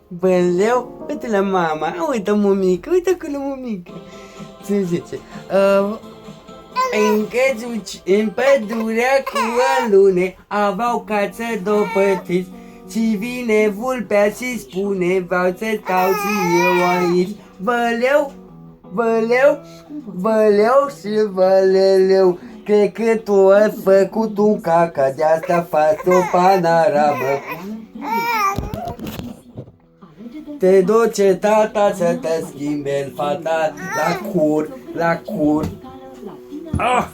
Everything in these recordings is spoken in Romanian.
Băleu, uite la mama, uite mămică, uite cu la mămică. Ce zice? În pădurea cu alune aveau cață două pătiți. Și vine vulpea și spune, vreau să stau și eu aici. Băleu, băleu, băleu și băleleu. Cred că tu ai făcut un caca, de-asta faci o panoramă. Te duce tata să te schimbe fata la cur. Ah!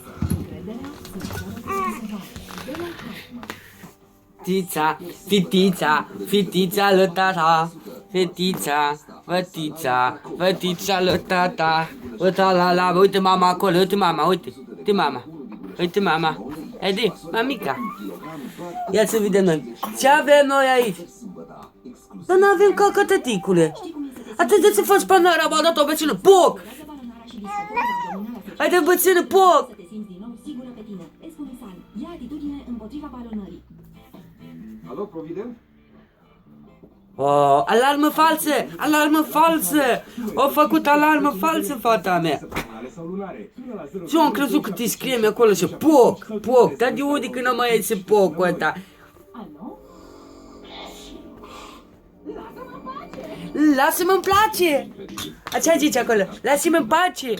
Fetița lui tata, fetița lui tata. Uite mama acolo, uite mama. Haide, mamica. Ia să vedem noi. Ce avem noi aici? Dar n-avem caca, tăticule. Atât de să faci panorama, a dat-o bățină, poc! Haide, bățină, poc! Alo, Provident? Oh, alarmă falsă! O făcut alarmă falsă, fata mea! Și eu am crezut că te scrie acolo și poc, dar de unde când nu mai iese pocul ăsta? Lasă-mă în place! Ce zice acolo? Lasă-mă în pace!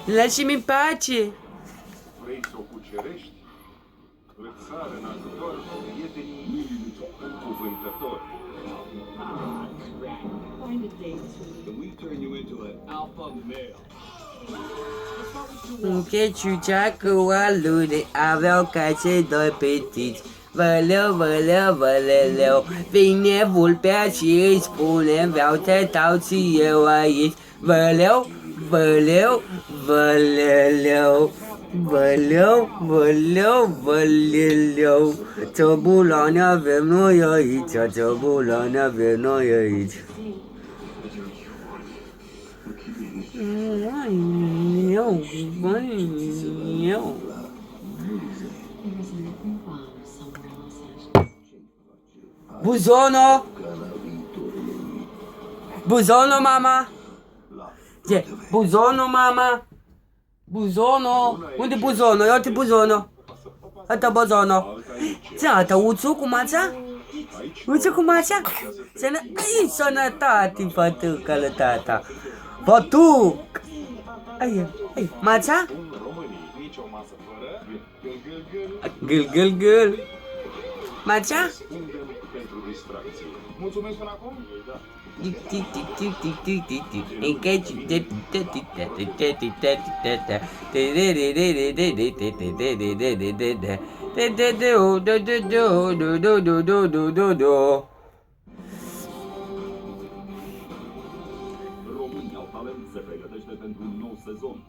Lasă-mă în pace! Vrei să o cucerești? Îți sară în ajutor prietenii cuvântători. Un checiucea cu alune aveau case doi petiți. Văleu, vine vulpea și îi spune, vreau să stau și eu aici. Văleu, ciobulane avem noi aici, ciobulane avem noi aici. Eu. Buzono, mama! Ce? Buzono! Unde buzono? Ia uite buzono! Ata buzono! Ce ata? Uțu cu mața? Sănătate, fătucă lui tata! Fătuc! Ai, mața? Gâl! Mața? Mulțumesc până acum? România au talent se pregătește pentru un nou sezon.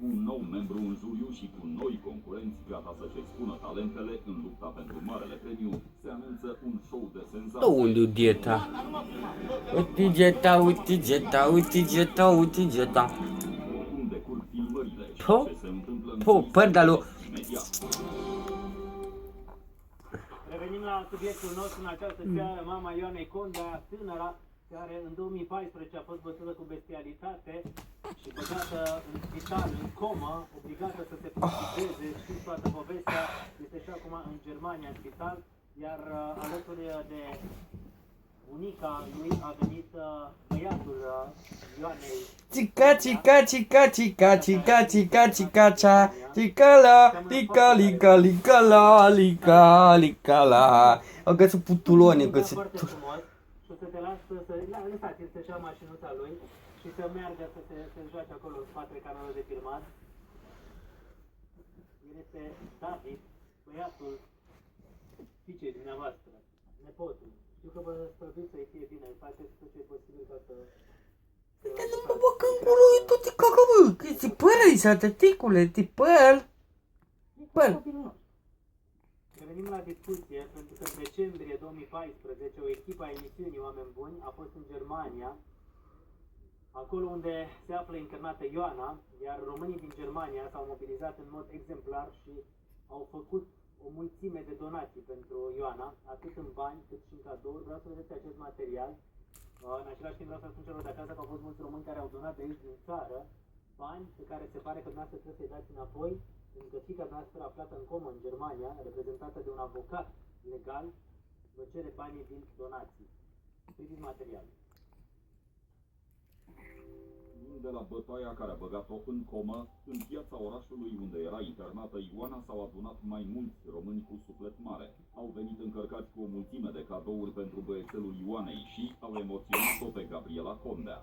Cu un nou membru în juriu și cu noi concurenți gata să-și expună talentele în lupta pentru marele premiu, se anunță un show de senzație. Unde-o dieta? Uite geta. Unde curg filmările și Po? ce se întâmplă în Părdalu. Revenim la subiectul nostru în această seară, mama Ioanei Conda, tânăra care în 2014 a fost bătută cu bestialitate și băgată în spital, în comă, obligată să se prostitueze, știți toată povestea, este și acum în Germania, în spital, iar alături de bunica lui a venit băiatul Ioanei. Licala. Au găsit putuloni, au găsit... Și să te lasă să lăsați-l să-și ia mașinuța lui și să meargă să joace acolo în spatele canalului de filmat. El este David, băiatul fiicei dumneavoastră, nepotul. Știu că vă străduiți să-i fie bine, faceți tot ce e posibil ca să... Dar nu mă băcă în gură, e tot e caca, bă, că ți păr aici, tăticule, ti păr. Revenim la discuție, pentru că în decembrie 2014 o echipă a emisiunii Oameni Buni a fost în Germania acolo unde se află internată Ioana, iar românii din Germania s-au mobilizat în mod exemplar și au făcut o mulțime de donații pentru Ioana, atât în bani cât și în cadouri. Vreau să vedeți acest material. În același timp vreau să spun celor de acasă că au fost mulți români care au donat de aici din țară bani pe care se pare că dumneavoastră trebuie să-i dați înapoi, pentru că fiica noastră aflată în comă în Germania, reprezentată de un avocat legal, vă cere banii din donații. Priviți materialul. De la bătaia care a băgat-o în comă, în piața orașului unde era internată Ioana s-au adunat mai mulți români cu suflet mare. Au venit încărcați cu o mulțime de cadouri pentru băiețelul Ioanei și au emoționat-o pe Gabriela Condea.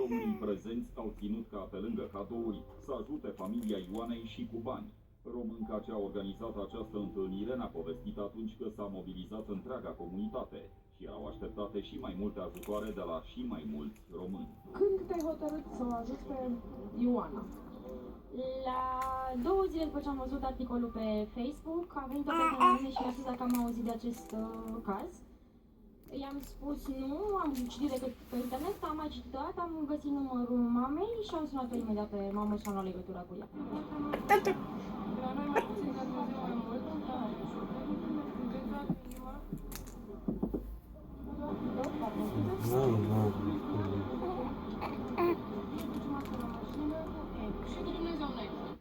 Românii prezenți au ținut ca pe lângă cadouri să ajute familia Ioanei și cu bani. Românca ce a organizat această întâlnire ne-a povestit atunci că s-a mobilizat întreaga comunitate și erau așteptate și mai multe ajutoare de la și mai mulți români. Când te-ai hotărât să o ajuți pe Ioana? La 2 zile după ce am văzut articolul pe Facebook, a venit o prietenă la mine și mi-a spus dacă am auzit de acest caz. I-am spus nu, am citit decât pe internet, am mai citit o dată, am găsit numărul mamei și am sunat-o imediat pe mamă și am luat legătura cu ea. La noi mai puțin că mai mult, dar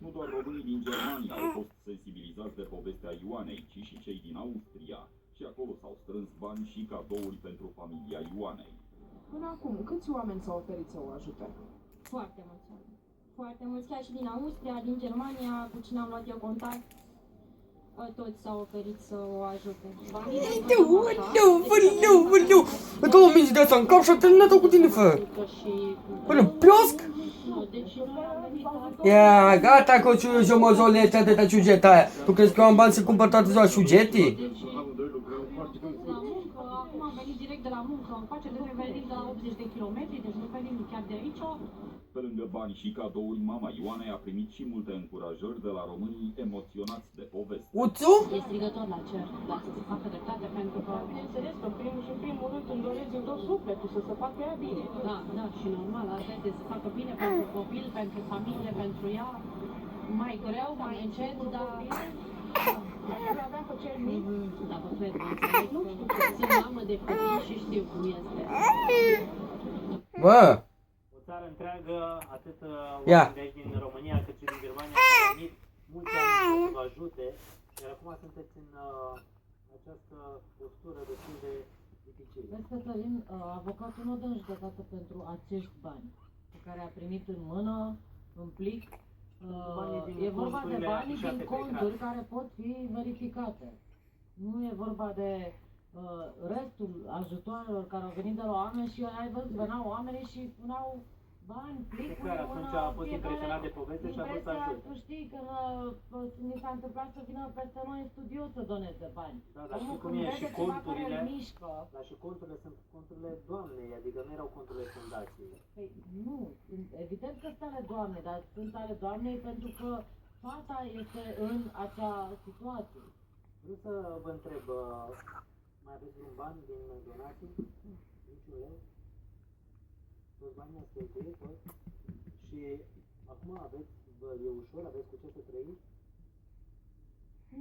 Nu doar românii din Germania au fost sensibilizați de povestea Ioanei, ci și cei din Austria. Și acolo s-au strâns bani și cadouri pentru familia Ioanei. Până acum, câți oameni s-au oferit să o ajute? Foarte mulți oameni. Foarte mulți, chiar și din Austria, din Germania, cu cine am luat eu contact, toți s-au oferit să o ajute. Nu, două mingi de asta în cap și a terminat-o cu tine, fă. Până, piosc? Deci noi am venit Ia, gata cu jomozolețea de ciugeta aia. Tu crezi că eu am bani să cumpăr toată ziua șugetii? la muncă, acum am venit direct de la muncă, îmi face de venit de la 80 de kilometri, deci nu venim chiar de aici. Pe lângă bani și cadouri, mama Ioanei a primit și multe încurajări de la românii emoționați de poveste. Uțu? E strigător la cer, dar să se facă dreptate, pentru că, Bineînțeles că primul și primul rând îmi doresc din tot sufletul să se facă ea bine. da, și normal, asta este să facă bine pentru copil, pentru familie, pentru ea. Mai greu, mai încet, dar... Aia avea pe cel mic. Da, vă cred, înțeleg. Sunt mamă de copii și știu cum este. Bă, O țară întreagă, atât Ia. oameni de aici din România cât și din Germania, s-au unit mulți ani să vă ajute, iar acum sunteți în această postură destul de dificilă. Vezi, Cătălin, avocatul nu dă în judecată pentru acești bani pe care a primit în mână, în plic. Banii din E vorba de conturile banii afișate din pe conturi ecran. care pot fi verificate. Nu e vorba de restul ajutoarelor care au venit de la oameni și ai văzut, veneau oamenii și puneau bani, E plicuri clar, în atunci mână, a fost fiecare impresionat de poveste și a vrut să impresia, ajute. tu știi că mi s-a întâmplat să vină peste noi în studio să doneze bani. Da, dar Omul știi cum când e, vede și ceva care conturile, îl mișcă, dar și conturile sunt conturile doamnei, adică nu erau conturile fundației. păi, nu, evident că sunt ale doamnei, dar sunt ale doamnei pentru că fata este în acea situație. Vreau să vă întreb, mai aveți vreun bani din donații? Niciun leu? Toți banii ați cheltuit, toți? Și acum aveți, e ușor, aveți cu ce să trăiți?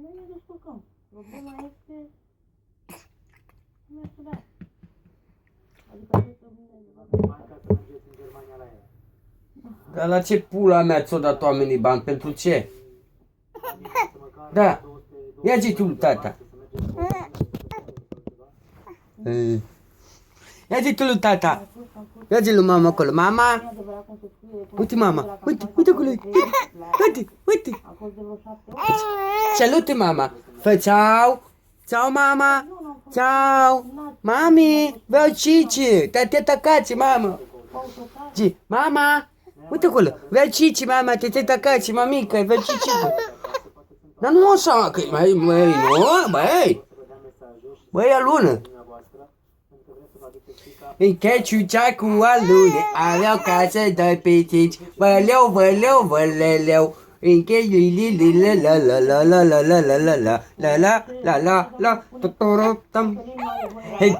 Noi ne descurcăm. Problema este... Nu știu, da. Adică Aveți bani ca să mergeți în Germania la ea. dar la ce pula mea ți-o dat oamenii bani? Pentru ce? Banii să măcar Da. 200 Ia zi tu, tata. să mergeți cu o sau ceva. Ia zi tu lui tata. Ia zi lui mama acolo. Mama? Uite mama. Uite acolo. Uite. Salute mama. Fă ceau. Ceau mama. Ceau. Mami. Vreau cici. Te tacați mama. Zi. Mama. Uite acolo. Vreau cici mama. Te tacați mamica. Vreau cici. Dar nu așa că mai nu băi. Băi alună. Încă ciucea cu alune, aveau casă de pitici, văleu, încă li la la la la la la la la la la la la la la tuturu tam. Hei,